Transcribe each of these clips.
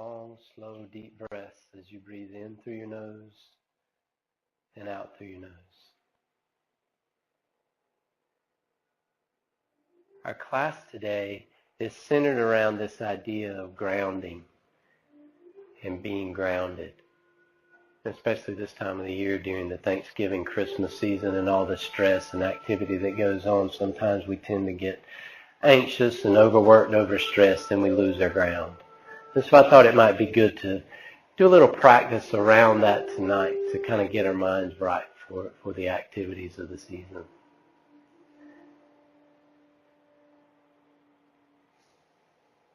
Long, slow, deep breaths as you breathe in through your nose and out through your nose. Our class today is centered around this idea of grounding and being grounded, especially this time of the year during the Thanksgiving, Christmas season and all the stress and activity that goes on. Sometimes we tend to get anxious and overworked, overstressed, and we lose our ground. And so I thought it might be good to do a little practice around that tonight to kind of get our minds right for the activities of the season.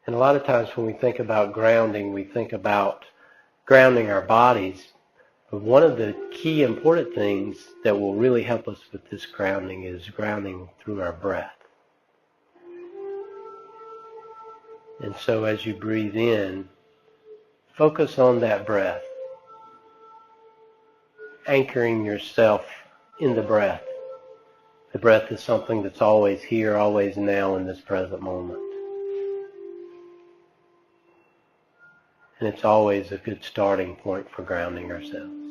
And a lot of times when we think about grounding, we think about grounding our bodies. But one of the key important things that will really help us with this grounding is grounding through our breath. And so as you breathe in, focus on that breath, anchoring yourself in the breath. The breath is something that's always here, always now in this present moment. And it's always a good starting point for grounding ourselves.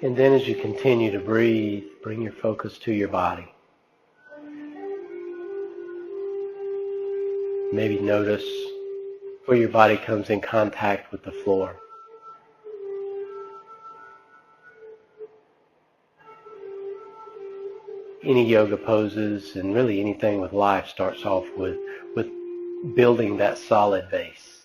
And then as you continue to breathe, bring your focus to your body. Maybe notice where your body comes in contact with the floor. Any yoga poses and really anything with life starts off with building that solid base.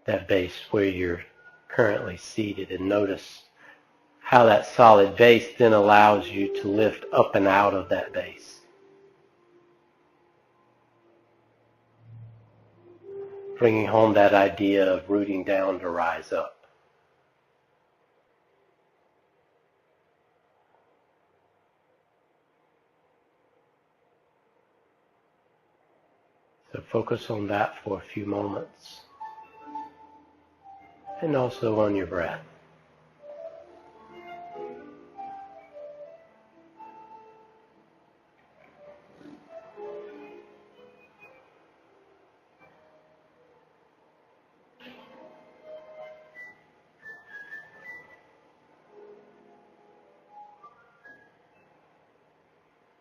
That base where you're currently seated, and notice how that solid base then allows you to lift up and out of that base. Bringing home that idea of rooting down to rise up. So focus on that for a few moments. And also on your breath.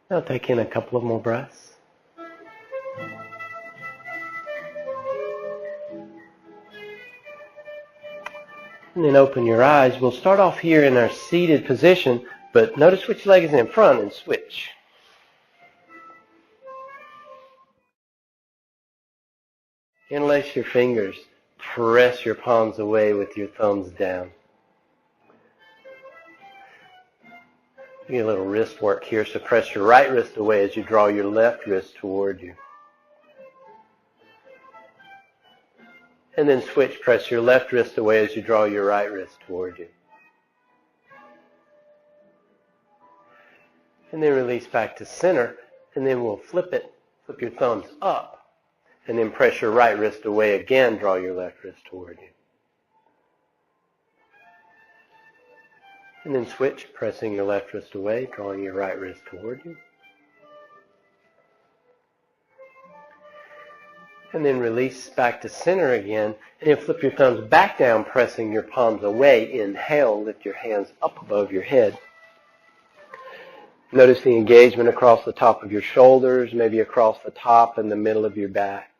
Now take in a couple of more breaths. And then open your eyes. We'll start off here in our seated position, but notice which leg is in front and switch. Interlace your fingers. Press your palms away with your thumbs down. Get a little wrist work here, so press your right wrist away as you draw your left wrist toward you. And then switch, press your left wrist away as you draw your right wrist toward you. And then release back to center, and then we'll flip it, flip your thumbs up, and then press your right wrist away again, draw your left wrist toward you. And then switch, pressing your left wrist away, drawing your right wrist toward you. And then release back to center again, and then flip your thumbs back down, pressing your palms away. Inhale, lift your hands up above your head. Notice the engagement across the top of your shoulders, maybe across the top and the middle of your back.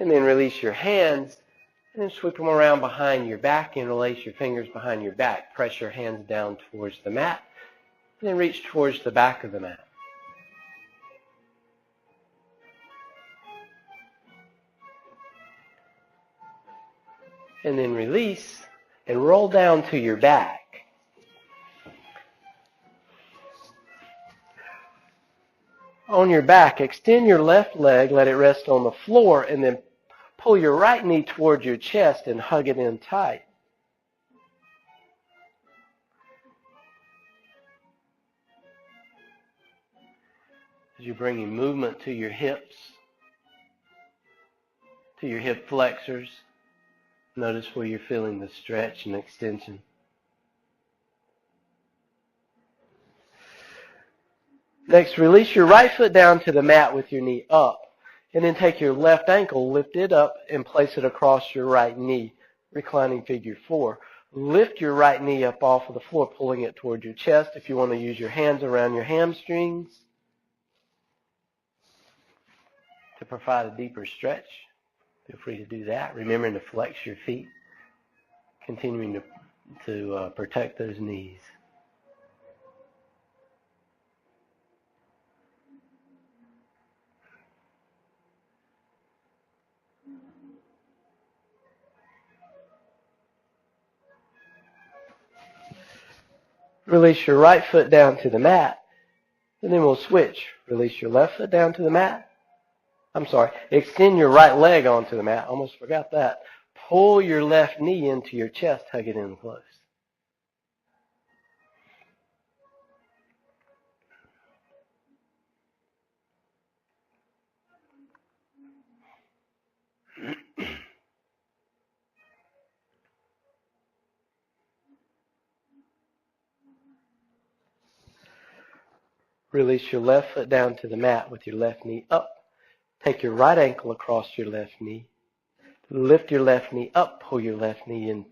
And then release your hands, and then sweep them around behind your back, interlace your fingers behind your back. Press your hands down towards the mat, and then reach towards the back of the mat. And then release and roll down to your back. On your back, extend your left leg, let it rest on the floor, and then pull your right knee towards your chest and hug it in tight. As you're bringing movement to your hips, to your hip flexors, Notice where you're feeling the stretch and extension. Next, release your right foot down to the mat with your knee up. And then take your left ankle, lift it up, and place it across your right knee, reclining figure 4. Lift your right knee up off of the floor, pulling it toward your chest. If you want to use your hands around your hamstrings to provide a deeper stretch, feel free to do that. Remembering to flex your feet, continuing to protect those knees. Release your right foot down to the mat, and then we'll switch. Release your left foot down to the mat. Extend your right leg onto the mat. Almost forgot that. Pull your left knee into your chest, hug it in close. Release your left foot down to the mat with your left knee up. Take your right ankle across your left knee. Lift your left knee up. Pull your left knee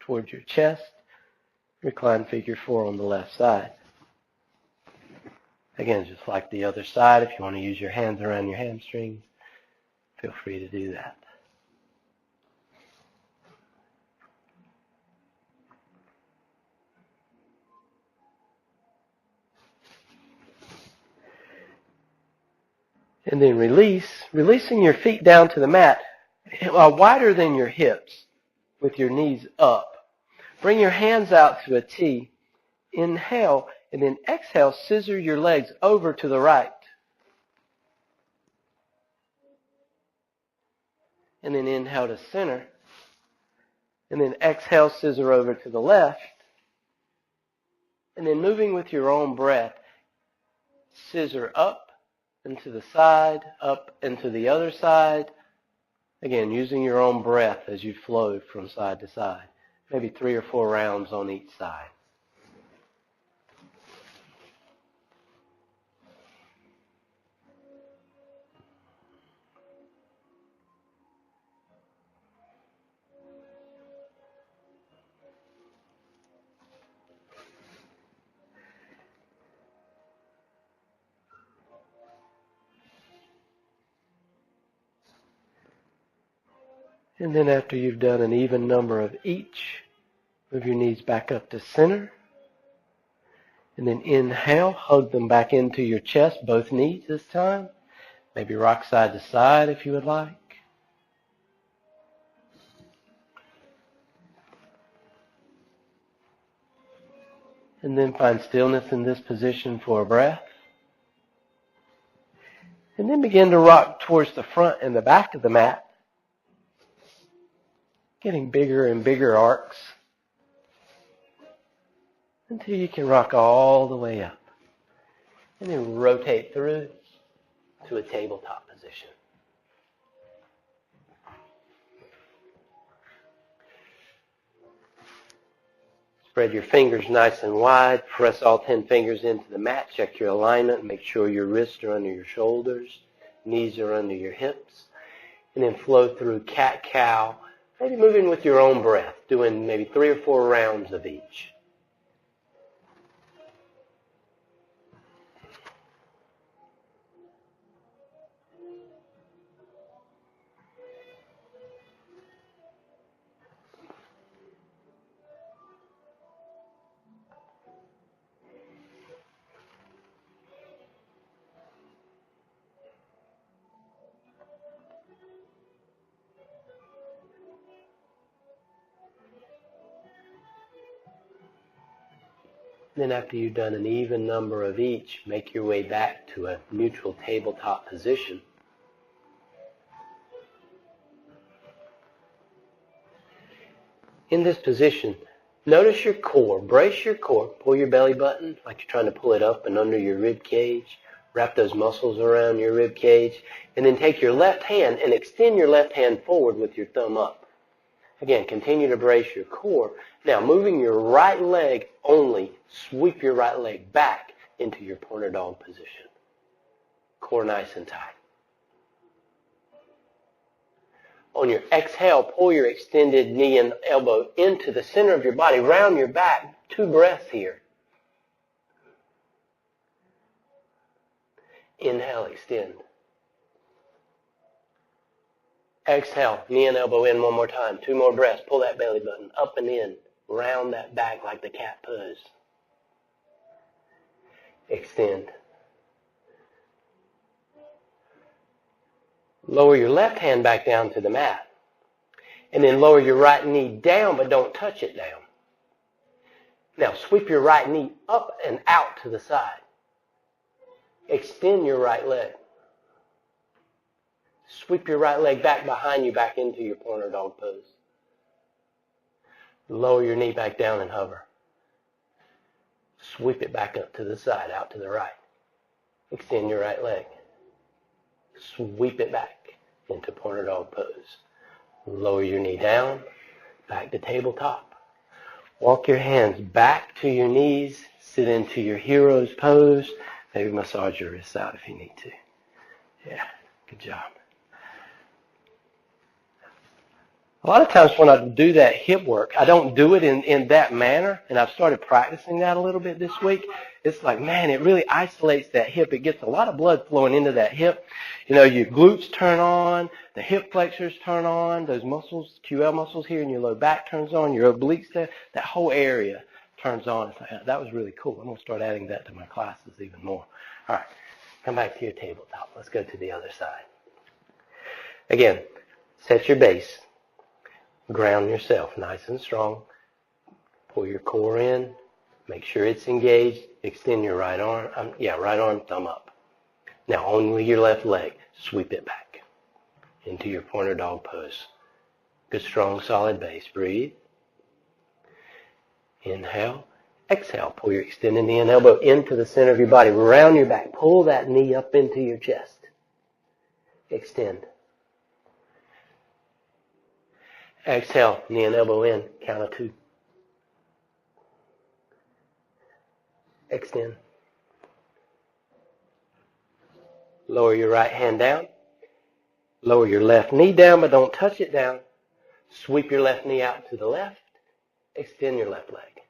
towards your chest. Recline figure 4 on the left side. Again, just like the other side, if you want to use your hands around your hamstrings, feel free to do that. And then releasing your feet down to the mat, wider than your hips, with your knees up. Bring your hands out to a T. Inhale, and then exhale, scissor your legs over to the right. And then inhale to center. And then exhale, scissor over to the left. And then moving with your own breath, scissor up and to the side, up and to the other side. Again, using your own breath as you flow from side to side. Maybe 3 or 4 rounds on each side. And then after you've done an even number of each, move your knees back up to center. And then inhale, hug them back into your chest, both knees this time. Maybe rock side to side if you would like. And then find stillness in this position for a breath. And then begin to rock towards the front and the back of the mat. Getting bigger and bigger arcs until you can rock all the way up. And then rotate through to a tabletop position. Spread your fingers nice and wide. Press all 10 fingers into the mat. Check your alignment. Make sure your wrists are under your shoulders. Knees are under your hips. And then flow through cat-cow. Maybe moving with your own breath, doing maybe 3 or 4 rounds of each. Then after you've done an even number of each, make your way back to a neutral tabletop position. In this position, notice your core. Brace your core. Pull your belly button like you're trying to pull it up and under your rib cage. Wrap those muscles around your rib cage. And then take your left hand and extend your left hand forward with your thumb up. Again, continue to brace your core. Now, moving your right leg only, sweep your right leg back into your pointer dog position. Core nice and tight. On your exhale, pull your extended knee and elbow into the center of your body, round your back. 2 breaths here. Inhale, extend. Exhale, knee and elbow in one more time. 2 more breaths. Pull that belly button up and in. Round that back like the cat pose. Extend. Lower your left hand back down to the mat. And then lower your right knee down, but don't touch it down. Now sweep your right knee up and out to the side. Extend your right leg. Sweep your right leg back behind you, back into your pointer dog pose. Lower your knee back down and hover. Sweep it back up to the side, out to the right. Extend your right leg. Sweep it back into pointer dog pose. Lower your knee down, back to tabletop. Walk your hands back to your knees. Sit into your hero's pose. Maybe massage your wrists out if you need to. Yeah, good job. A lot of times when I do that hip work, I don't do it in that manner, and I've started practicing that a little bit this week. It's like, man, it really isolates that hip. It gets a lot of blood flowing into that hip. You know, your glutes turn on, the hip flexors turn on, those muscles, QL muscles here in your low back turns on, your obliques there, that whole area turns on. It's like, that was really cool. I'm going to start adding that to my classes even more. All right, come back to your tabletop. Let's go to the other side. Again, set your base. Ground yourself nice and strong. Pull your core in. Make sure it's engaged. Extend your right arm. Right arm, thumb up. Now only your left leg. Sweep it back into your pointer dog pose. Good, strong, solid base. Breathe. Inhale. Exhale. Pull your extended knee and elbow into the center of your body. Round your back. Pull that knee up into your chest. Extend. Exhale, knee and elbow in, count of 2. Extend. Lower your right hand down. Lower your left knee down, but don't touch it down. Sweep your left knee out to the left. Extend your left leg.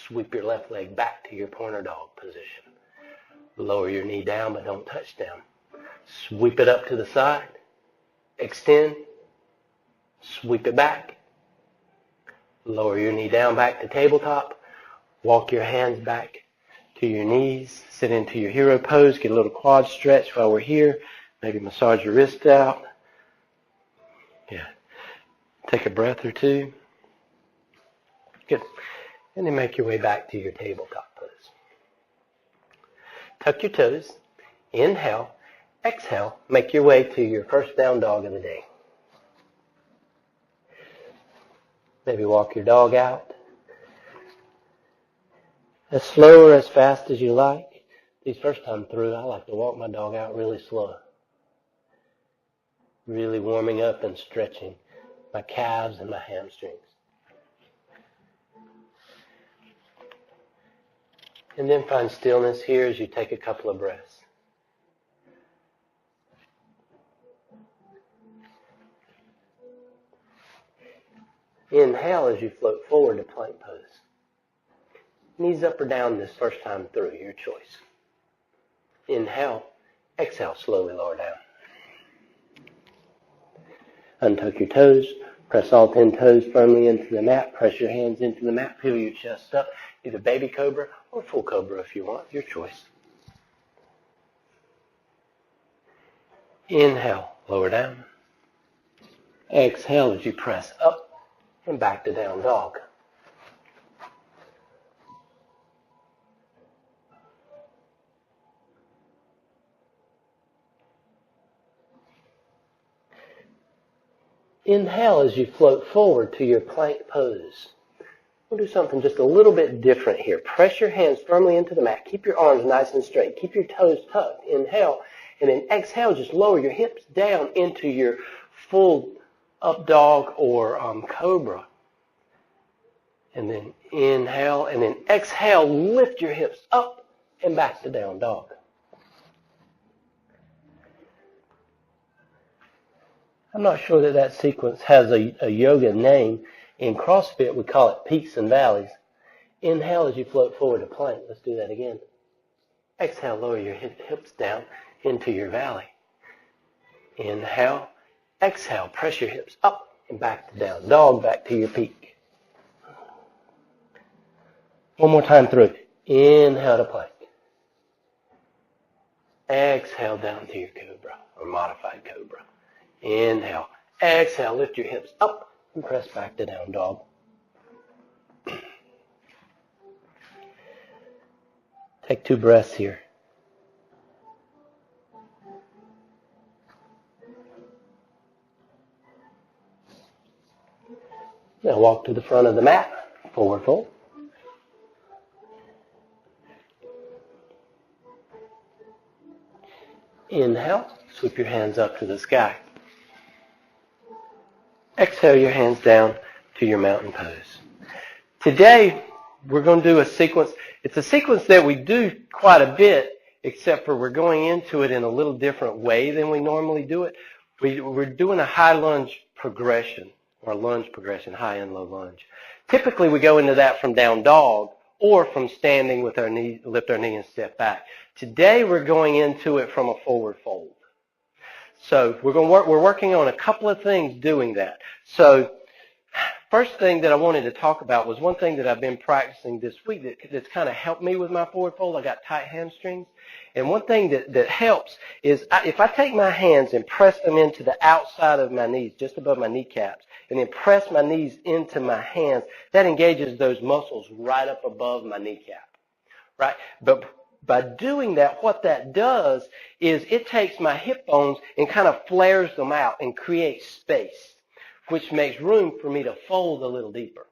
Sweep your left leg back to your pointer dog position. Lower your knee down, but don't touch down. Sweep it up to the side. Extend. Sweep it back. Lower your knee down back to tabletop. Walk your hands back to your knees. Sit into your hero pose. Get a little quad stretch while we're here. Maybe massage your wrist out. Yeah. Take a breath or 2. Good. And then make your way back to your tabletop pose. Tuck your toes. Inhale. Exhale. Make your way to your first down dog of the day. Maybe walk your dog out. As slow or as fast as you like. These first time through, I like to walk my dog out really slow. Really warming up and stretching my calves and my hamstrings. And then find stillness here as you take a couple of breaths. Inhale as you float forward to plank pose. Knees up or down this first time through, your choice. Inhale, exhale, slowly lower down. Untuck your toes, press all 10 toes firmly into the mat, press your hands into the mat, peel your chest up, either baby cobra or full cobra if you want, your choice. Inhale, lower down. Exhale as you press up and back to down dog. Inhale as you float forward to your plank pose. We'll do something just a little bit different here. Press your hands firmly into the mat. Keep your arms nice and straight. Keep your toes tucked. Inhale. And then exhale, just lower your hips down into your full up dog or cobra. And then inhale, and then exhale, lift your hips up and back to down dog. I'm not sure that sequence has a yoga name. In CrossFit, we call it peaks and valleys. Inhale as you float forward to plank. Let's do that again. Exhale, lower your hips down into your valley. Inhale, exhale, press your hips up and back to down dog, back to your peak. One more time through. Inhale to plank. Exhale down to your cobra or modified cobra. Inhale. Exhale, lift your hips up and press back to down dog. Take 2 breaths here. Now walk to the front of the mat, forward fold. Inhale, sweep your hands up to the sky. Exhale your hands down to your mountain pose. Today, we're going to do a sequence. It's a sequence that we do quite a bit, except for we're going into it in a little different way than we normally do it. We're doing a high lunge progression, or lunge progression, high and low lunge. Typically, we go into that from down dog or from standing with our knee, lift our knee and step back. Today, we're going into it from a forward fold. So we're working on a couple of things doing that. So first thing that I wanted to talk about was one thing that I've been practicing this week that's kind of helped me with my forward fold. I got tight hamstrings. And one thing that helps is if I take my hands and press them into the outside of my knees, just above my kneecaps, and then press my knees into my hands, that engages those muscles right up above my kneecap. Right? But by doing that, what that does is it takes my hip bones and kind of flares them out and creates space, which makes room for me to fold a little deeper.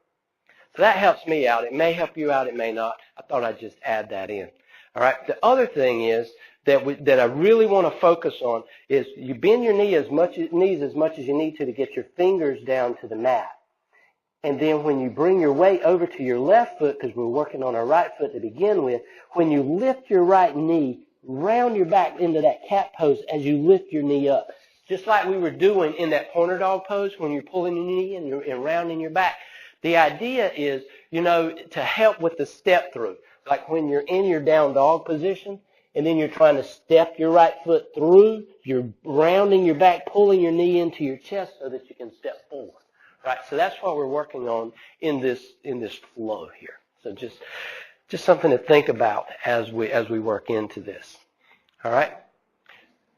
So that helps me out. It may help you out. It may not. I thought I'd just add that in. All right. The other thing is that I really want to focus on is you bend your knees as much as you need to get your fingers down to the mat. And then when you bring your weight over to your left foot, because we're working on our right foot to begin with, when you lift your right knee, round your back into that cat pose as you lift your knee up. Just like we were doing in that pointer dog pose when you're pulling your knee and rounding your back. The idea is, to help with the step through. Like when you're in your down dog position and then you're trying to step your right foot through, you're rounding your back, pulling your knee into your chest so that you can step forward. Right, so that's what we're working on in this flow here. So just something to think about as we work into this. All right,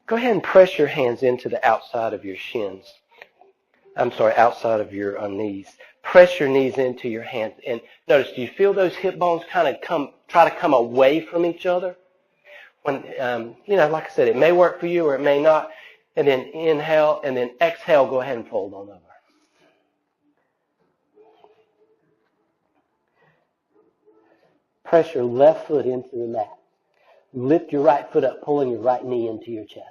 go ahead and press your hands into the outside of your shins. Outside of your knees. Press your knees into your hands, and notice. Do you feel those hip bones kind of try to come away from each other? When like I said, it may work for you or it may not. And then inhale, and then exhale. Go ahead and fold on over. Press your left foot into the mat. Lift your right foot up, pulling your right knee into your chest.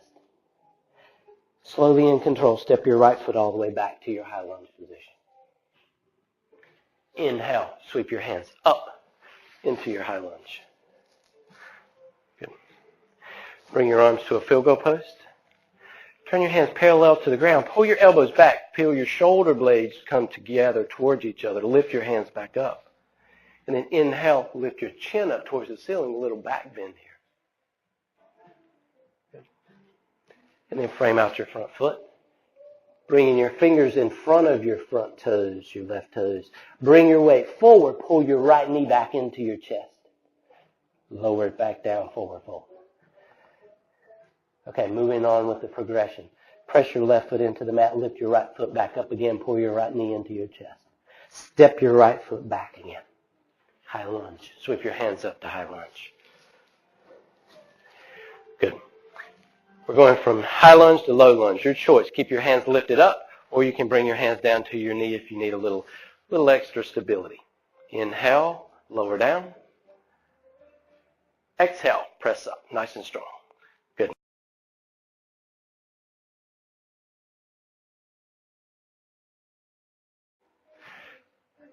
Slowly in control, step your right foot all the way back to your high lunge position. Inhale, sweep your hands up into your high lunge. Good. Bring your arms to a field goal post. Turn your hands parallel to the ground. Pull your elbows back. Feel your shoulder blades come together towards each other. Lift your hands back up. And then inhale, lift your chin up towards the ceiling, a little back bend here. Good. And then frame out your front foot. Bringing your fingers in front of your front toes, your left toes. Bring your weight forward. Pull your right knee back into your chest. Lower it back down, forward fold. Okay, moving on with the progression. Press your left foot into the mat. Lift your right foot back up again. Pull your right knee into your chest. Step your right foot back again. High lunge. Sweep your hands up to high lunge. Good. We're going from high lunge to low lunge. Your choice. Keep your hands lifted up, or you can bring your hands down to your knee if you need a little extra stability. Inhale, lower down. Exhale, press up, nice and strong. Good.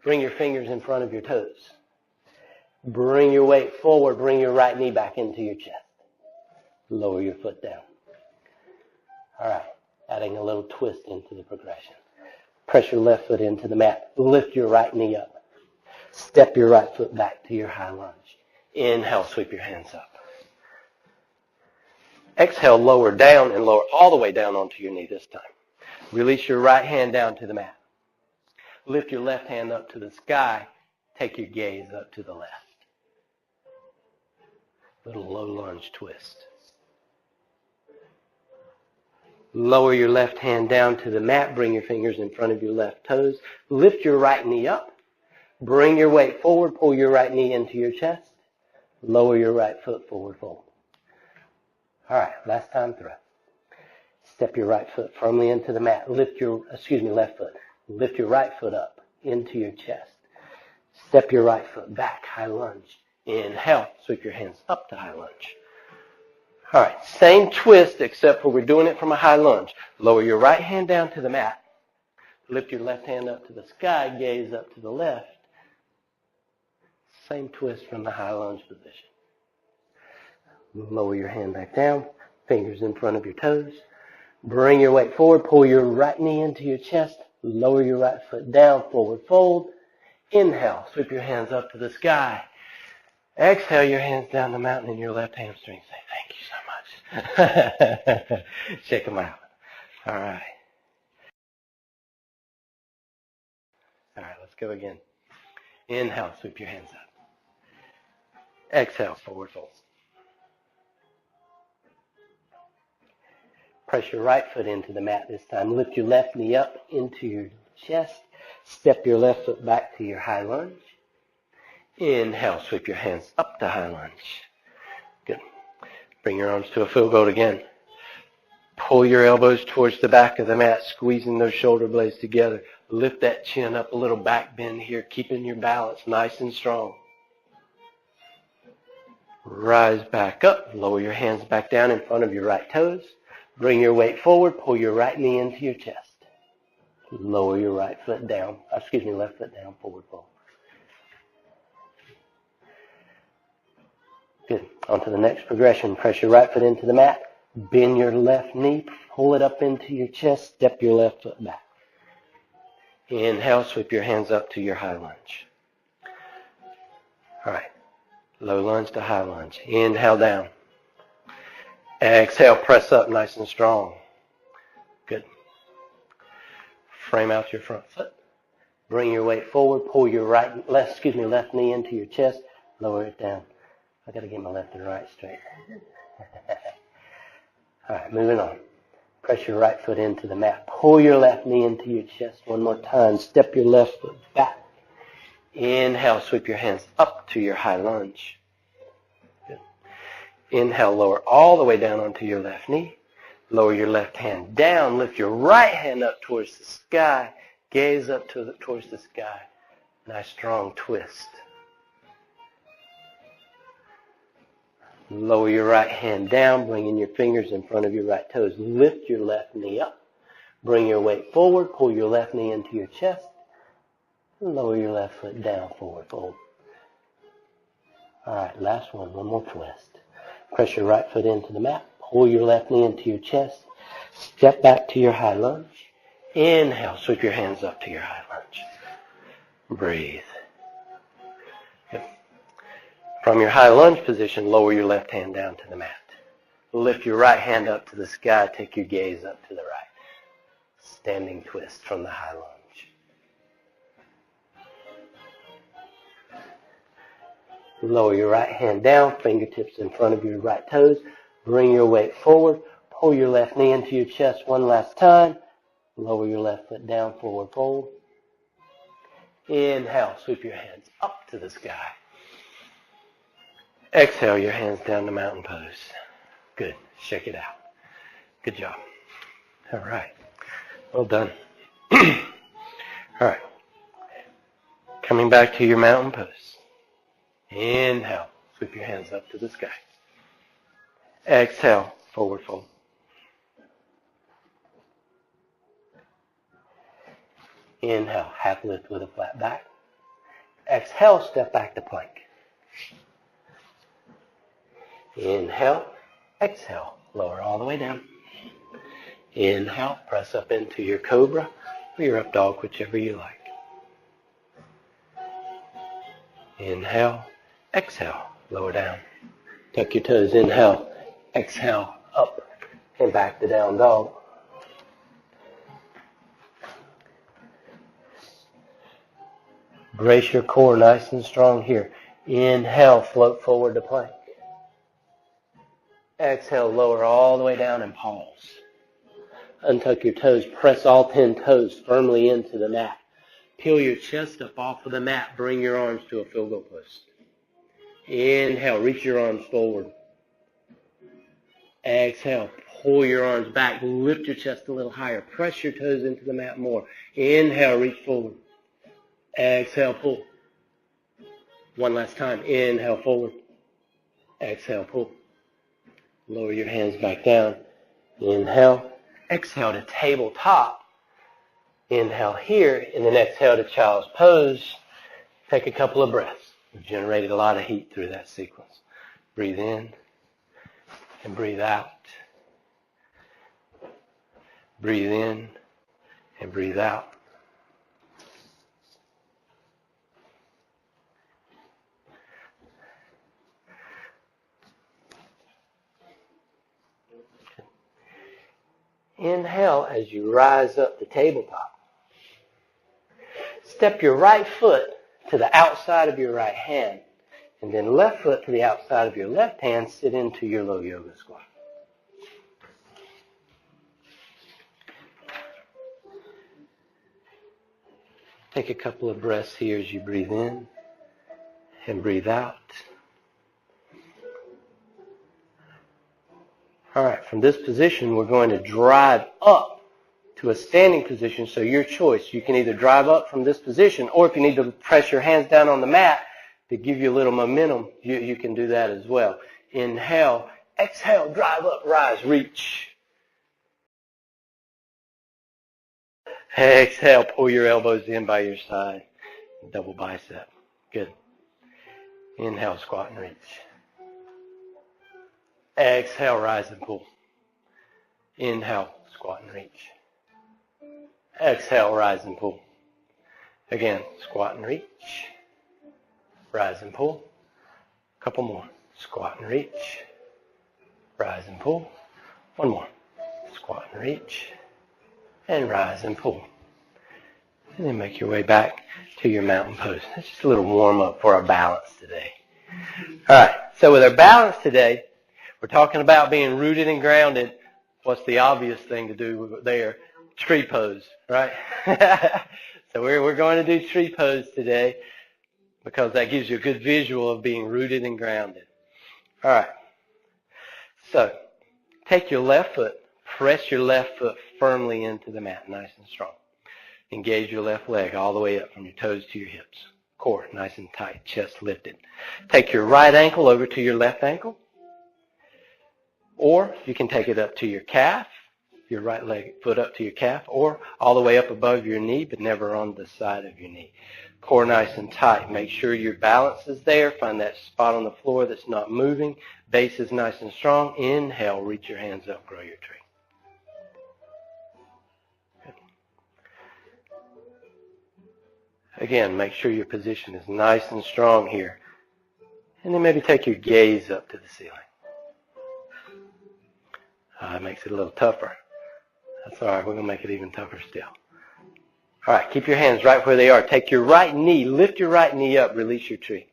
Bring your fingers in front of your toes. Bring your weight forward. Bring your right knee back into your chest. Lower your foot down. All right. Adding a little twist into the progression. Press your left foot into the mat. Lift your right knee up. Step your right foot back to your high lunge. Inhale, sweep your hands up. Exhale, lower down and lower all the way down onto your knee this time. Release your right hand down to the mat. Lift your left hand up to the sky. Take your gaze up to the left. Little low lunge twist. Lower your left hand down to the mat. Bring your fingers in front of your left toes. Lift your right knee up. Bring your weight forward. Pull your right knee into your chest. Lower your right foot forward fold. All right, last time through. Step your right foot firmly into the mat. Left foot. Lift your right foot up into your chest. Step your right foot back, high lunge. Inhale, sweep your hands up to high lunge. All right, same twist except for we're doing it from a high lunge. Lower your right hand down to the mat. Lift your left hand up to the sky, gaze up to the left. Same twist from the high lunge position. Lower your hand back down, fingers in front of your toes. Bring your weight forward, pull your right knee into your chest. Lower your right foot down, forward fold. Inhale, sweep your hands up to the sky. Exhale your hands down the mountain in your left hamstring. Say, thank you so much. Shake them out. All right. All right, let's go again. Inhale, sweep your hands up. Exhale, forward fold. Press your right foot into the mat this time. Lift your left knee up into your chest. Step your left foot back to your high lunge. Inhale, sweep your hands up to high lunge. Good. Bring your arms to a full goat again. Pull your elbows towards the back of the mat, squeezing those shoulder blades together. Lift that chin up, a little back bend here, keeping your balance nice and strong. Rise back up. Lower your hands back down in front of your right toes. Bring your weight forward. Pull your right knee into your chest. Lower your left foot down, forward fold. Good. On to the next progression. Press your right foot into the mat. Bend your left knee. Pull it up into your chest. Step your left foot back. Inhale, sweep your hands up to your high lunge. All right. Low lunge to high lunge. Inhale down. Exhale, press up nice and strong. Good. Frame out your front foot. Bring your weight forward. Pull your left knee into your chest. Lower it down. I got to get my left and right straight. All right, moving on. Press your right foot into the mat. Pull your left knee into your chest one more time. Step your left foot back. Inhale, sweep your hands up to your high lunge. Good. Inhale, lower all the way down onto your left knee. Lower your left hand down. Lift your right hand up towards the sky. Gaze up towards the sky. Nice strong twist. Lower your right hand down, bringing your fingers in front of your right toes. Lift your left knee up. Bring your weight forward. Pull your left knee into your chest. Lower your left foot down, forward fold. All right, last one. One more twist. Press your right foot into the mat. Pull your left knee into your chest. Step back to your high lunge. Inhale, sweep your hands up to your high lunge. Breathe. Good. From your high lunge position, lower your left hand down to the mat. Lift your right hand up to the sky. Take your gaze up to the right. Standing twist from the high lunge. Lower your right hand down, fingertips in front of your right toes. Bring your weight forward. Pull your left knee into your chest one last time. Lower your left foot down, forward fold. Inhale, sweep your hands up to the sky. Exhale your hands down to mountain pose. Good. Shake it out. Good job. All right. Well done. All right. Coming back to your mountain pose. Inhale, sweep your hands up to the sky. Exhale, forward fold. Inhale, half lift with a flat back. Exhale, step back to plank. Inhale, exhale, lower all the way down. Inhale, press up into your cobra or your up dog, whichever you like. Inhale, exhale, lower down. Tuck your toes, inhale, exhale, up and back to down dog. Brace your core nice and strong here. Inhale, float forward to plank. Exhale, lower all the way down and pause. Untuck your toes, press all 10 toes firmly into the mat. Peel your chest up off of the mat, bring your arms to a field goal post. Inhale, reach your arms forward. Exhale, pull your arms back, lift your chest a little higher, press your toes into the mat more. Inhale, reach forward. Exhale, pull. One last time. Inhale, forward. Exhale, pull. Lower your hands back down. Inhale. Exhale to tabletop. Inhale here, and then exhale to child's pose. Take a couple of breaths. We've generated a lot of heat through that sequence. Breathe in and breathe out. Breathe in and breathe out. Inhale as you rise up the tabletop. Step your right foot to the outside of your right hand, and then left foot to the outside of your left hand. Sit into your low yoga squat. Take a couple of breaths here as you breathe in and breathe out. All right, from this position, we're going to drive up to a standing position. So your choice. You can either drive up from this position, or if you need to press your hands down on the mat to give you a little momentum, you can do that as well. Inhale, exhale, drive up, rise, reach. Exhale, pull your elbows in by your side. Double bicep. Good. Inhale, squat and reach. Exhale, rise and pull. Inhale, squat and reach. Exhale, rise and pull. Again, squat and reach. Rise and pull. A couple more. Squat and reach. Rise and pull. One more. Squat and reach. And rise and pull. And then make your way back to your mountain pose. That's just a little warm up for our balance today. All right. So with our balance today, we're talking about being rooted and grounded. What's the obvious thing to do there? Tree pose, right? So we're going to do tree pose today because that gives you a good visual of being rooted and grounded. All right. So take your left foot, press your left foot firmly into the mat, nice and strong. Engage your left leg all the way up from your toes to your hips. Core nice and tight, chest lifted. Take your right ankle over to your left ankle. Or you can take it up to your calf, your right leg, foot up to your calf, or all the way up above your knee, but never on the side of your knee. Core nice and tight. Make sure your balance is there. Find that spot on the floor that's not moving. Base is nice and strong. Inhale, reach your hands up, grow your tree. Good. Again, make sure your position is nice and strong here. And then maybe take your gaze up to the ceiling. It makes it a little tougher. That's all right. We're going to make it even tougher still. All right. Keep your hands right where they are. Take your right knee. Lift your right knee up. Release your tree.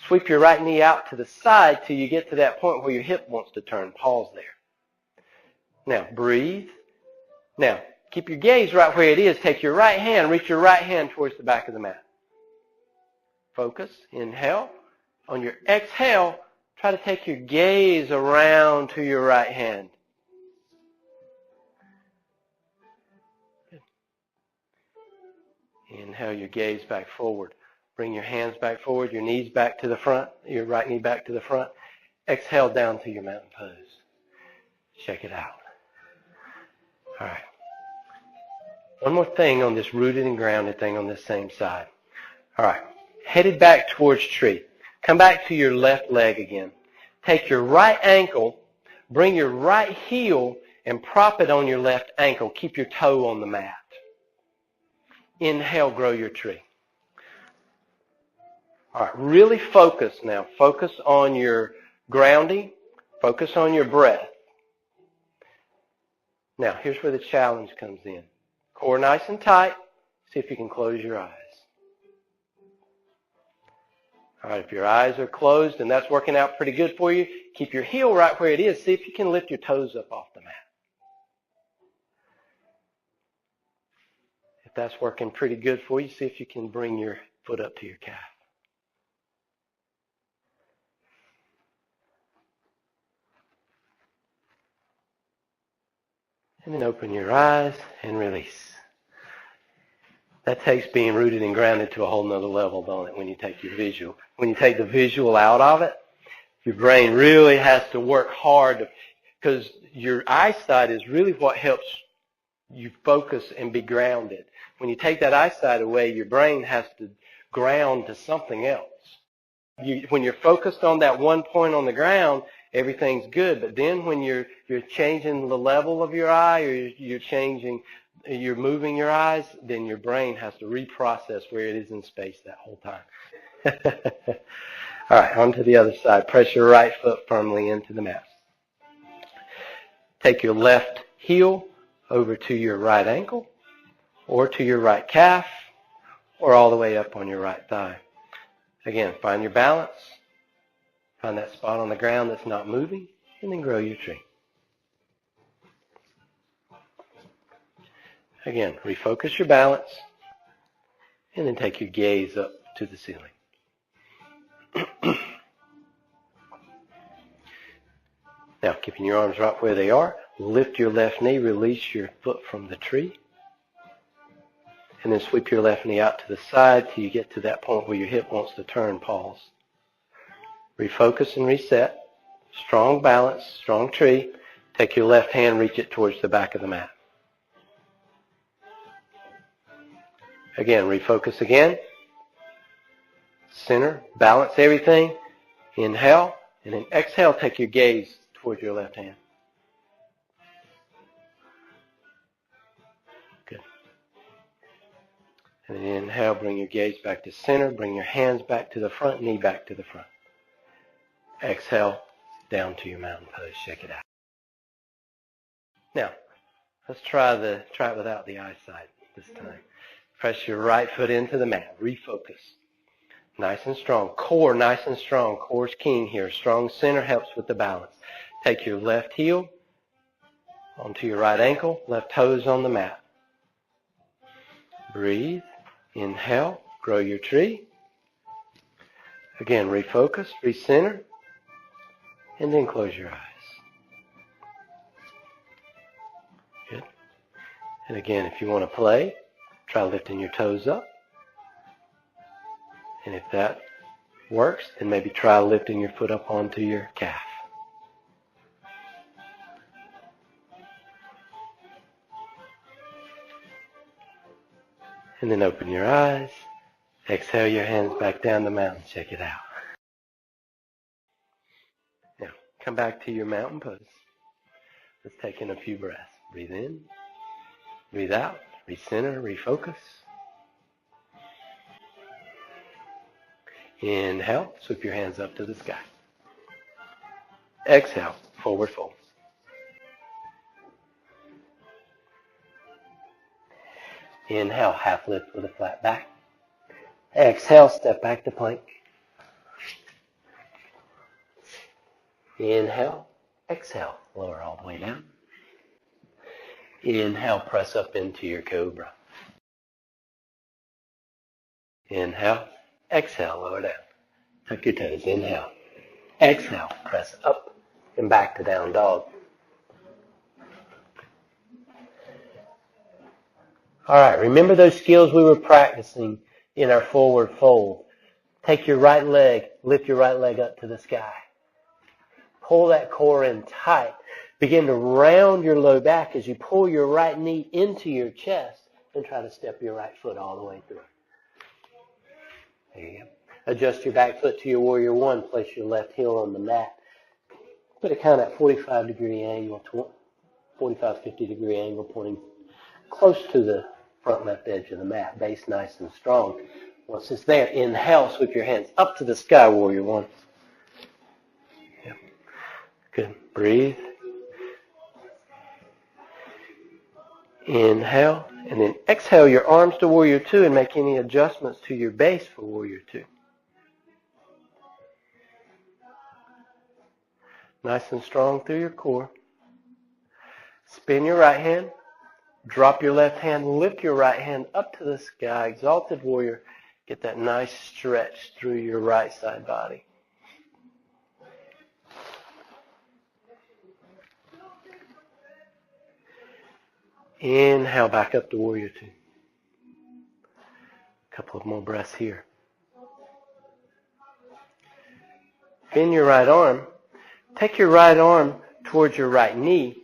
Sweep your right knee out to the side till you get to that point where your hip wants to turn. Pause there. Now, breathe. Now, keep your gaze right where it is. Take your right hand. Reach your right hand towards the back of the mat. Focus. Inhale. On your exhale, try to take your gaze around to your right hand. Good. Inhale your gaze back forward. Bring your hands back forward, your knees back to the front, your right knee back to the front. Exhale down to your mountain pose. Check it out. All right. One more thing on this rooted and grounded thing on this same side. All right. Headed back towards tree. Come back to your left leg again. Take your right ankle, bring your right heel, and prop it on your left ankle. Keep your toe on the mat. Inhale, grow your tree. All right, really focus now. Focus on your grounding. Focus on your breath. Now, here's where the challenge comes in. Core nice and tight. See if you can close your eyes. All right, if your eyes are closed and that's working out pretty good for you, keep your heel right where it is. See if you can lift your toes up off the mat. If that's working pretty good for you, see if you can bring your foot up to your calf. And then open your eyes and release. That takes being rooted and grounded to a whole nother level, don't it, when you take your visual. When you take the visual out of it, your brain really has to work hard because your eyesight is really what helps you focus and be grounded. When you take that eyesight away, your brain has to ground to something else. When you're focused on that one point on the ground, everything's good. But then when you're changing the level of your eye or you're moving your eyes, then your brain has to reprocess where it is in space that whole time. All right, on to the other side. Press your right foot firmly into the mat. Take your left heel over to your right ankle or to your right calf or all the way up on your right thigh. Again, find your balance. Find that spot on the ground that's not moving, and then grow your tree. Again, refocus your balance, and then take your gaze up to the ceiling. Now, keeping your arms right where they are, lift your left knee, release your foot from the tree, and then sweep your left knee out to the side till you get to that point where your hip wants to turn. Pause. Refocus and reset. Strong balance, strong tree. Take your left hand, reach it towards the back of the mat. Again, refocus again. Center, balance everything. Inhale, and then exhale, take your gaze towards your left hand. Good. And then inhale, bring your gaze back to center. Bring your hands back to the front, knee back to the front. Exhale, down to your mountain pose. Check it out. Now, let's try it without the eyesight this time. Press your right foot into the mat. Refocus. Nice and strong. Core nice and strong. Core's king here. Strong center helps with the balance. Take your left heel onto your right ankle. Left toes on the mat. Breathe. Inhale. Grow your tree. Again, refocus. Recenter. And then close your eyes. Good. And again, if you want to play, try lifting your toes up. And if that works, then maybe try lifting your foot up onto your calf. And then open your eyes. Exhale your hands back down the mountain. Check it out. Now, come back to your mountain pose. Let's take in a few breaths. Breathe in. Breathe out. Recenter. Refocus. Inhale. Sweep your hands up to the sky. Exhale. Forward fold. Inhale. Half lift with a flat back. Exhale. Step back to plank. Inhale. Exhale. Lower all the way down. Inhale. Press up into your cobra. Inhale. Exhale. Lower down. Tuck your toes. Inhale. Exhale. Press up and back to down dog. All right. Remember those skills we were practicing in our forward fold. Take your right leg. Lift your right leg up to the sky. Pull that core in tight. Begin to round your low back as you pull your right knee into your chest and try to step your right foot all the way through. There you go. Adjust your back foot to your warrior one. Place your left heel on the mat. Put it kind of at 45-degree angle, 45, 50-degree angle, pointing close to the front left edge of the mat. Base nice and strong. Once it's there, inhale, sweep your hands up to the sky, warrior one. Yep. Good. Breathe. Inhale, and then exhale your arms to warrior two and make any adjustments to your base for warrior two. Nice and strong through your core. Spin your right hand. Drop your left hand. Lift your right hand up to the sky. Exalted warrior. Get that nice stretch through your right side body. Inhale back up to warrior two. A couple of more breaths here. Bend your right arm. Take your right arm towards your right knee.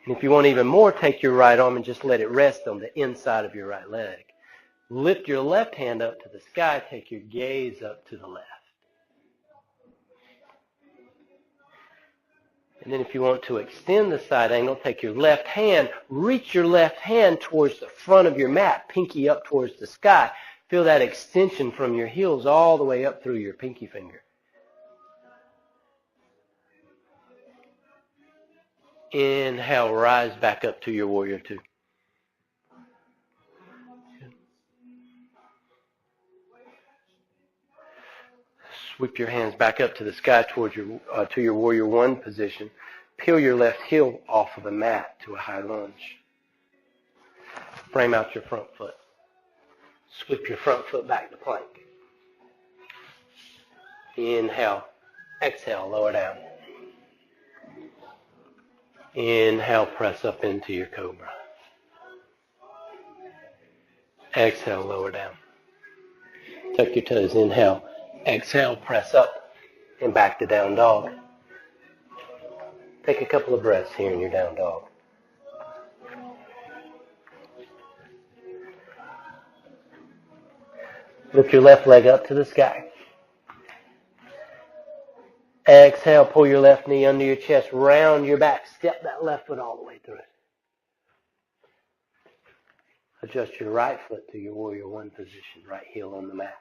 And if you want even more, take your right arm and just let it rest on the inside of your right leg. Lift your left hand up to the sky. Take your gaze up to the left. And then if you want to extend the side angle, take your left hand, reach your left hand towards the front of your mat, pinky up towards the sky. Feel that extension from your heels all the way up through your pinky finger. Inhale, rise back up to your warrior two. Sweep your hands back up to the sky towards to your warrior one position. Peel your left heel off of the mat to a high lunge. Frame out your front foot. Sweep your front foot back to plank. Inhale. Exhale, lower down. Inhale, press up into your cobra. Exhale, lower down. Tuck your toes. Inhale. Exhale, press up and back to down dog. Take a couple of breaths here in your down dog. Lift your left leg up to the sky. Exhale, pull your left knee under your chest, round your back, step that left foot all the way through it. Adjust your right foot to your warrior one position, right heel on the mat.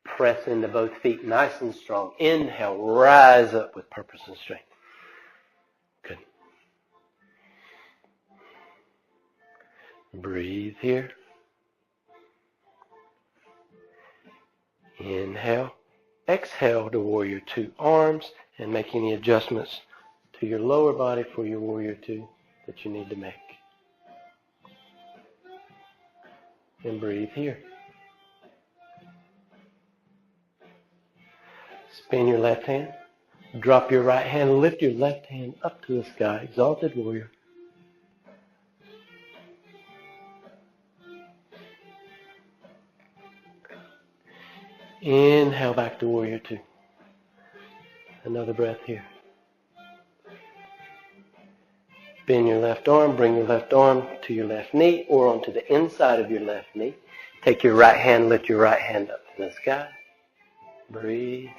Press into both feet nice and strong. Inhale, rise up with purpose and strength. Good. Breathe here. Inhale. Exhale to warrior two. Arms, and make any adjustments to your lower body for your warrior two that you need to make. And breathe here. Spin your left hand. Drop your right hand. Lift your left hand up to the sky. Exalted warrior. Inhale back to warrior two. Another breath here. Bend your left arm. Bring your left arm to your left knee or onto the inside of your left knee. Take your right hand. Lift your right hand up to the sky. Breathe.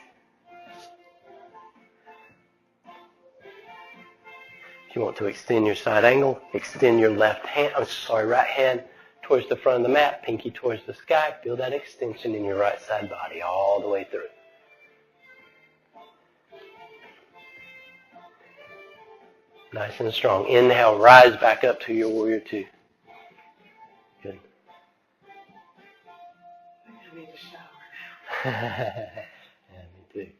If you want to extend your side angle, extend your right hand towards the front of the mat, pinky towards the sky. Feel that extension in your right side body all the way through. Nice and strong. Inhale, rise back up to your warrior two. Good. I need a shower now. Yeah, me too.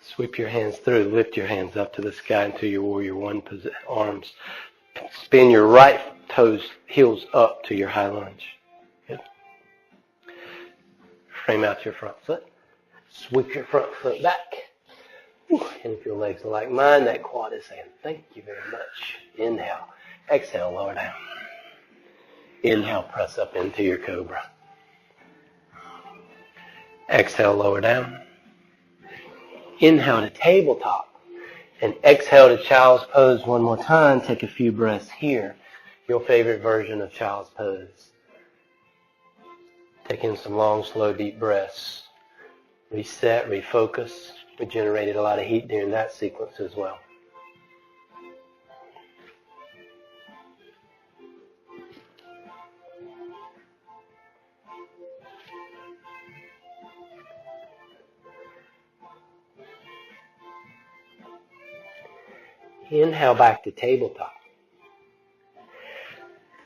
Sweep your hands through. Lift your hands up to the sky into your warrior one arms. Spin your right toes, heels up to your high lunge. Good. Frame out your front foot. Sweep your front foot back. And if your legs are like mine, that quad is saying, thank you very much. Inhale. Exhale, lower down. Inhale, press up into your cobra. Exhale, lower down. Inhale to tabletop. And exhale to child's pose one more time. Take a few breaths here. your favorite version of child's pose. Take in some long, slow, deep breaths. Reset, refocus. We generated a lot of heat during that sequence as well. Inhale back to tabletop.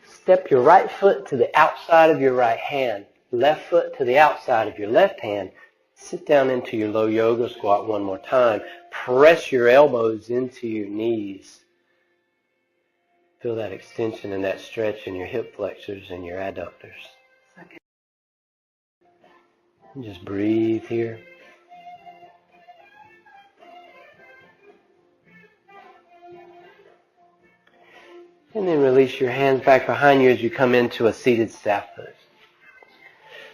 Step your right foot to the outside of your right hand. Left foot to the outside of your left hand. Sit down into your low yoga squat one more time. Press your elbows into your knees. Feel that extension and that stretch in your hip flexors and your adductors. And just breathe here. And then release your hands back behind you as you come into a seated staff pose.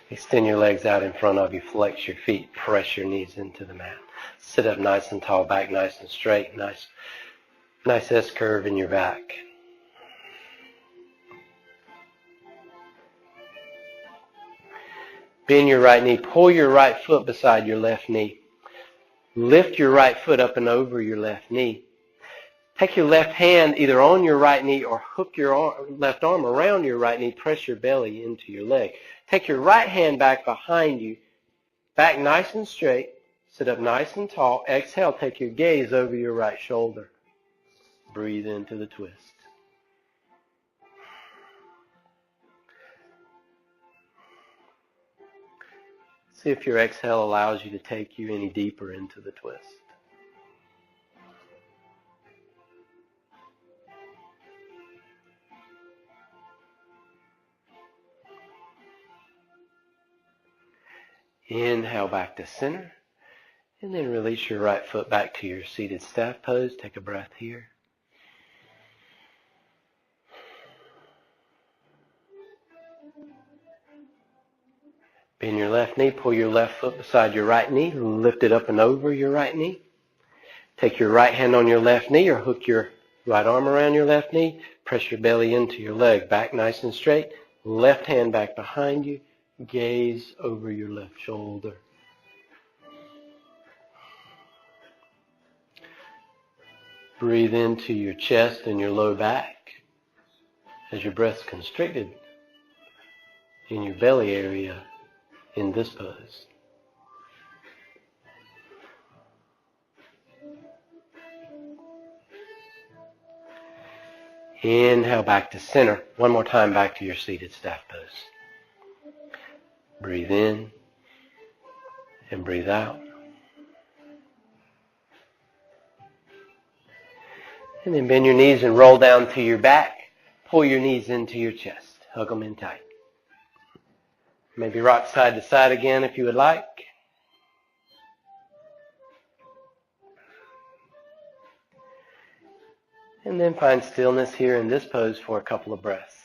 Extend your legs out in front of you. Flex your feet. Press your knees into the mat. Sit up nice and tall, back nice and straight. Nice S-curve in your back. Bend your right knee. Pull your right foot beside your left knee. Lift your right foot up and over your left knee. Take your left hand either on your right knee or hook your left arm around your right knee. Press your belly into your leg. Take your right hand back behind you. Back nice and straight. Sit up nice and tall. Exhale, take your gaze over your right shoulder. Breathe into the twist. See if your exhale allows you to take you any deeper into the twist. Inhale back to center, and then release your right foot back to your seated staff pose. Take a breath here. Bend your left knee, pull your left foot beside your right knee, lift it up and over your right knee. Take your right hand on your left knee or hook your right arm around your left knee. Press your belly into your leg, back nice and straight. Left hand back behind you. Gaze over your left shoulder. Breathe into your chest and your low back as your breath's constricted in your belly area in this pose. Inhale back to center. One more time back to your seated staff pose. Breathe in and breathe out. And then bend your knees and roll down to your back. Pull your knees into your chest. Hug them in tight. Maybe rock side to side again if you would like. And then find stillness here in this pose for a couple of breaths.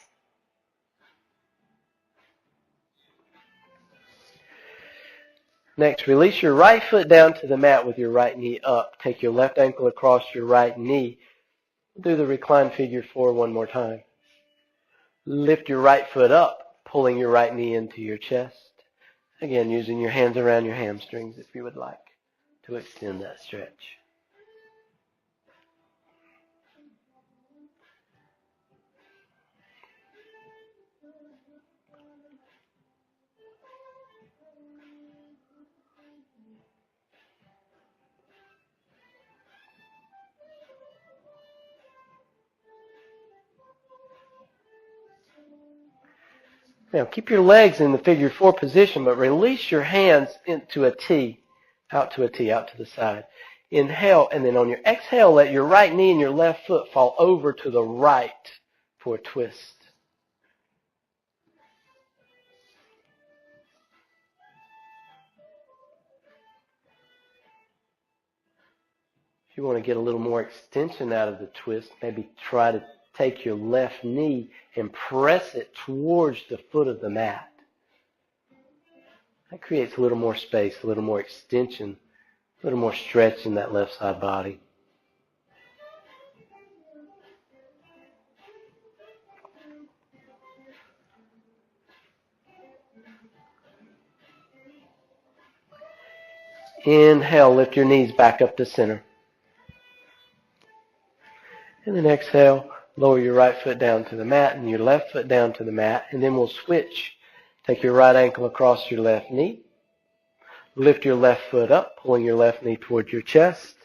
Next, release your right foot down to the mat with your right knee up. Take your left ankle across your right knee. Do the reclined figure 4 one more time. Lift your right foot up, pulling your right knee into your chest. Again, using your hands around your hamstrings if you would like to extend that stretch. Now, keep your legs in the figure 4 position, but release your hands into a T, out to the side. Inhale, and then on your exhale, let your right knee and your left foot fall over to the right for a twist. If you want to get a little more extension out of the twist, maybe try to take your left knee and press it towards the foot of the mat. That creates a little more space, a little more extension, a little more stretch in that left side body. Inhale, lift your knees back up to center. And then exhale, lower your right foot down to the mat and your left foot down to the mat. And then we'll switch. Take your right ankle across your left knee. Lift your left foot up, pulling your left knee towards your chest.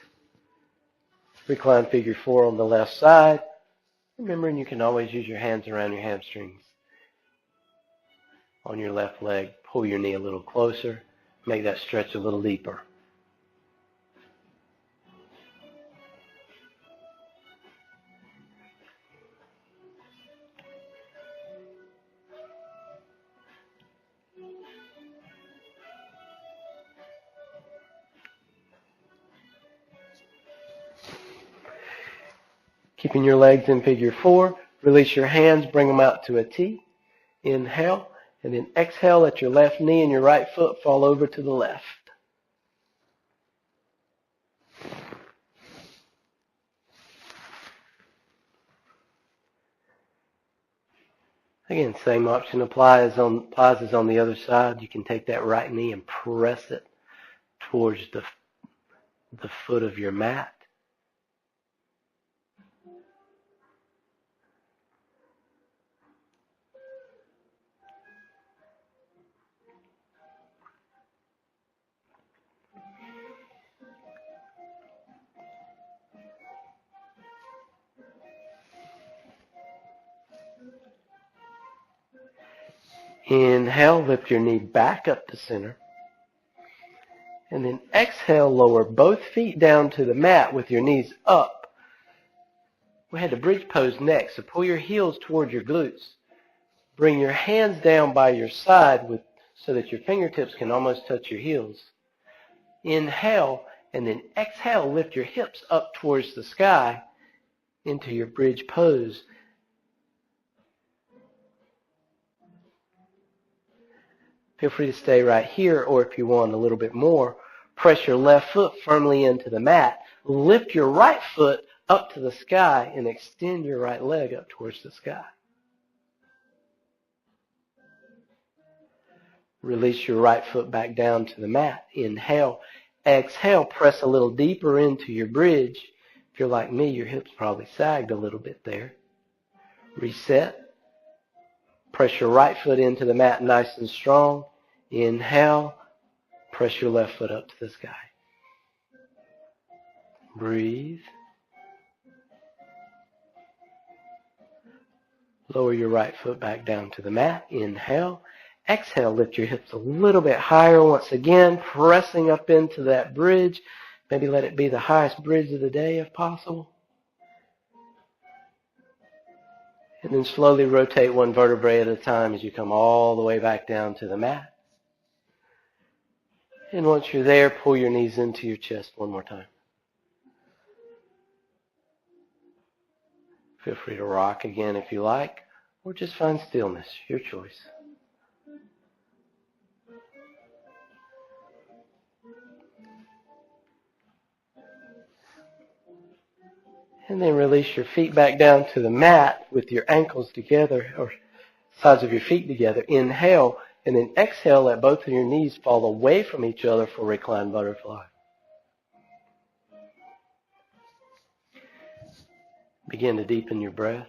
Recline figure 4 on the left side. Remembering you can always use your hands around your hamstrings. On your left leg, pull your knee a little closer. Make that stretch a little deeper. Keeping your legs in figure 4, release your hands, bring them out to a T. Inhale, and then exhale, let your left knee and your right foot fall over to the left. Again, same option applies as on the other side. You can take that right knee and press it towards the foot of your mat. Inhale, lift your knee back up to center. And then exhale, lower both feet down to the mat with your knees up. We had the bridge pose next, so pull your heels toward your glutes. Bring your hands down by your side so that your fingertips can almost touch your heels. Inhale, and then exhale, lift your hips up towards the sky into your bridge pose. Feel free to stay right here, or if you want a little bit more, press your left foot firmly into the mat. Lift your right foot up to the sky and extend your right leg up towards the sky. Release your right foot back down to the mat. Inhale. Exhale, press a little deeper into your bridge. If you're like me, your hips probably sagged a little bit there. Reset. Press your right foot into the mat nice and strong. Inhale. Press your left foot up to the sky. Breathe. Lower your right foot back down to the mat. Inhale. Exhale, lift your hips a little bit higher once again, pressing up into that bridge. Maybe let it be the highest bridge of the day if possible. And then slowly rotate one vertebrae at a time as you come all the way back down to the mat. And once you're there, pull your knees into your chest one more time. Feel free to rock again if you like, or just find stillness, your choice. And then release your feet back down to the mat with your ankles together, or sides of your feet together. Inhale, and then exhale, let both of your knees fall away from each other for reclined butterfly. Begin to deepen your breath.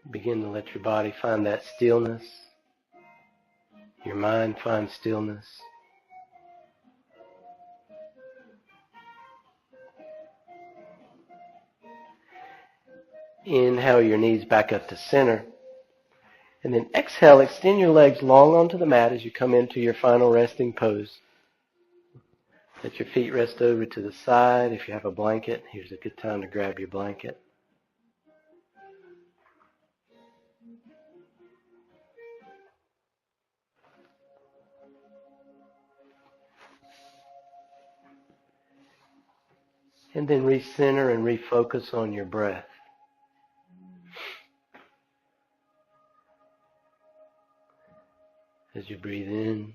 Begin to let your body find that stillness. Your mind find stillness. Inhale your knees back up to center. And then exhale, extend your legs long onto the mat as you come into your final resting pose. Let your feet rest over to the side. If you have a blanket, here's a good time to grab your blanket. And then recenter and refocus on your breath. As you breathe in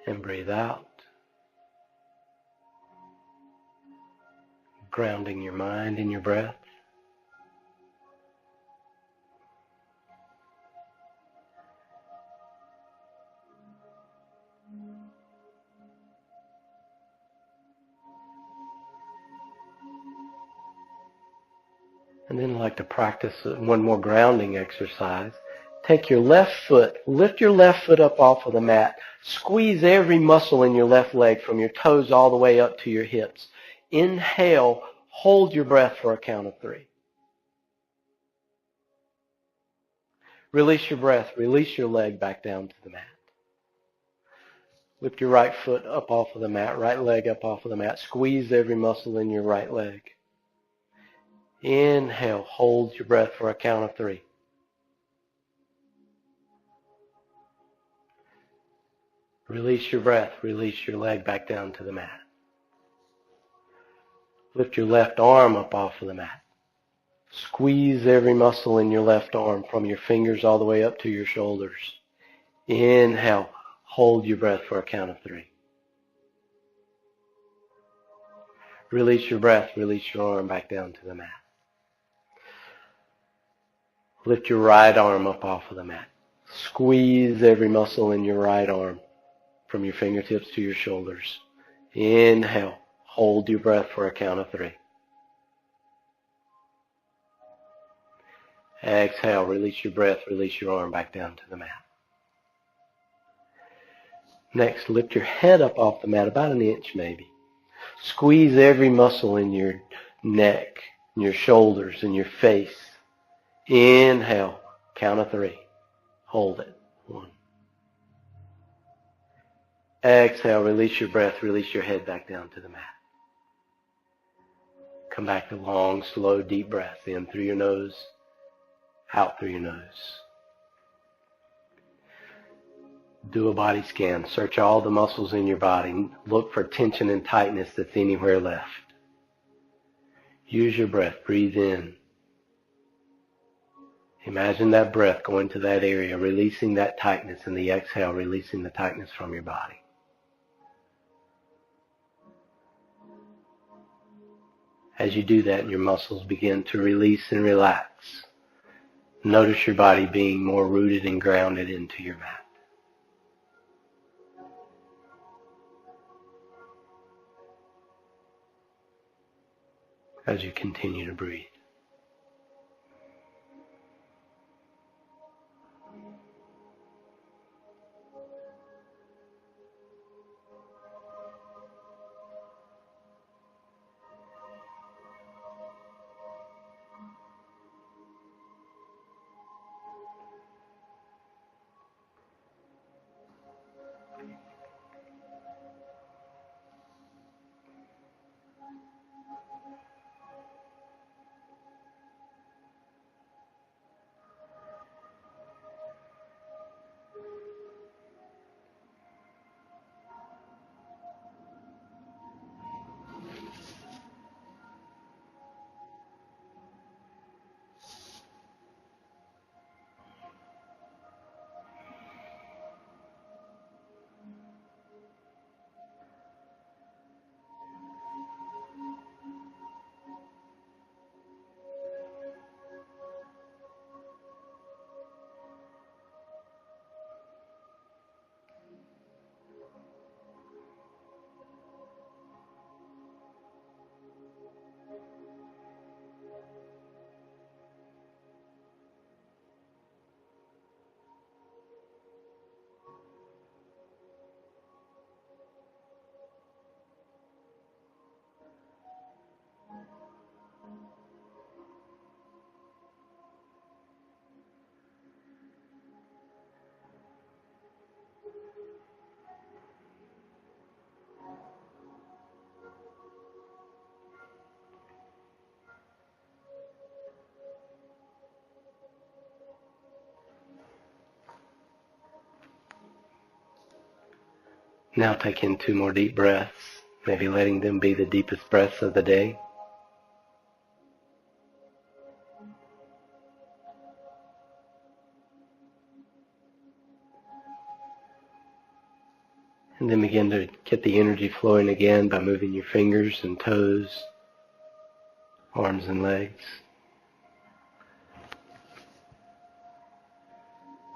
and breathe out, grounding your mind in your breath. And then I'd like to practice one more grounding exercise. Take your left foot, lift your left foot up off of the mat. Squeeze every muscle in your left leg from your toes all the way up to your hips. Inhale, hold your breath for a count of 3. Release your breath, release your leg back down to the mat. Lift your right foot up off of the mat, right leg up off of the mat. Squeeze every muscle in your right leg. Inhale, hold your breath for a count of 3. Release your breath, release your leg back down to the mat. Lift your left arm up off of the mat. Squeeze every muscle in your left arm from your fingers all the way up to your shoulders. Inhale, hold your breath for a count of 3. Release your breath, release your arm back down to the mat. Lift your right arm up off of the mat. Squeeze every muscle in your right arm from your fingertips to your shoulders. Inhale, hold your breath for a count of 3. Exhale, release your breath, release your arm back down to the mat. Next, lift your head up off the mat about an inch maybe. Squeeze every muscle in your neck, in your shoulders, in your face. Inhale, count of 3. Hold it. 1. Exhale, release your breath, release your head back down to the mat. Come back to long, slow, deep breaths. In through your nose, out through your nose. Do a body scan. Search all the muscles in your body. Look for tension and tightness that's anywhere left. Use your breath. Breathe in. Imagine that breath going to that area, releasing that tightness, and the exhale, releasing the tightness from your body. As you do that, your muscles begin to release and relax. Notice your body being more rooted and grounded into your mat. As you continue to breathe. Now take in 2 more deep breaths, maybe letting them be the deepest breaths of the day. And then begin to get the energy flowing again by moving your fingers and toes, arms and legs.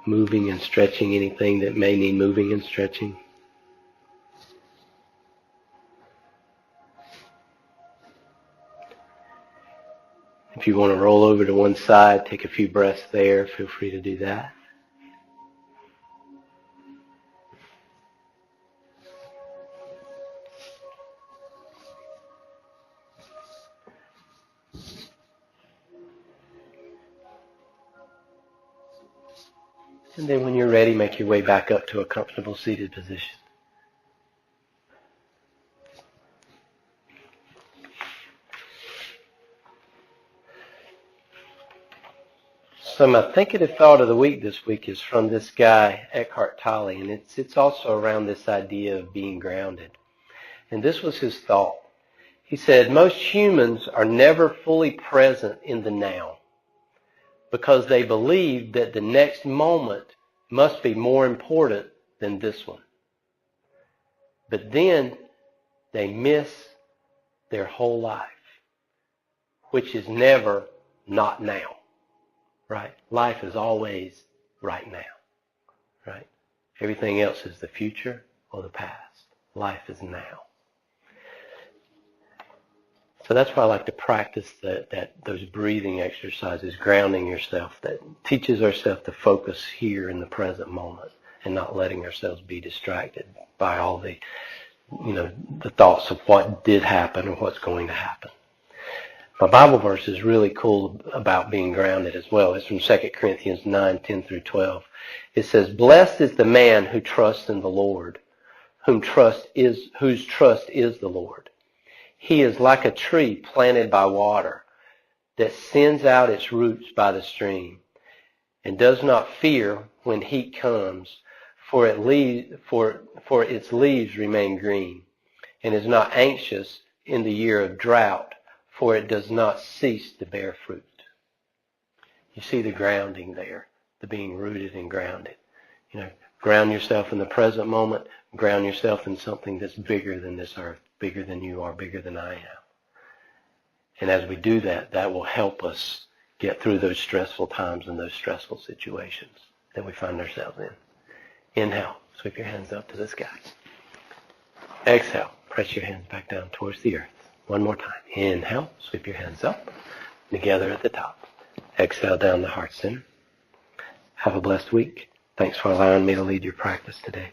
Moving and stretching anything that may need moving and stretching. If you want to roll over to one side, take a few breaths there, feel free to do that. And then when you're ready, make your way back up to a comfortable seated position. So my thinkative thought of the week this week is from this guy, Eckhart Tolle, and it's also around this idea of being grounded. And this was his thought. He said, most humans are never fully present in the now because they believe that the next moment must be more important than this one. But then they miss their whole life, which is never not now. Right? Life is always right now. Right? Everything else is the future or the past. Life is now. So that's why I like to practice those breathing exercises, grounding yourself, that teaches ourselves to focus here in the present moment and not letting ourselves be distracted by all the thoughts of what did happen or what's going to happen. My Bible verse is really cool about being grounded as well. It's from 2 Corinthians 9:10 through 12. It says, blessed is the man who trusts in the Lord, whose trust is the Lord. He is like a tree planted by water that sends out its roots by the stream and does not fear when heat comes, for its leaves remain green, and is not anxious in the year of drought, for it does not cease to bear fruit. You see the grounding there, the being rooted and grounded. Ground yourself in the present moment, ground yourself in something that's bigger than this earth, bigger than you are, bigger than I am. And as we do that, that will help us get through those stressful times and those stressful situations that we find ourselves in. Inhale, sweep your hands up to the sky. Exhale, press your hands back down towards the earth. One more time. Inhale, sweep your hands up, together at the top. Exhale down the heart center. Have a blessed week. Thanks for allowing me to lead your practice today.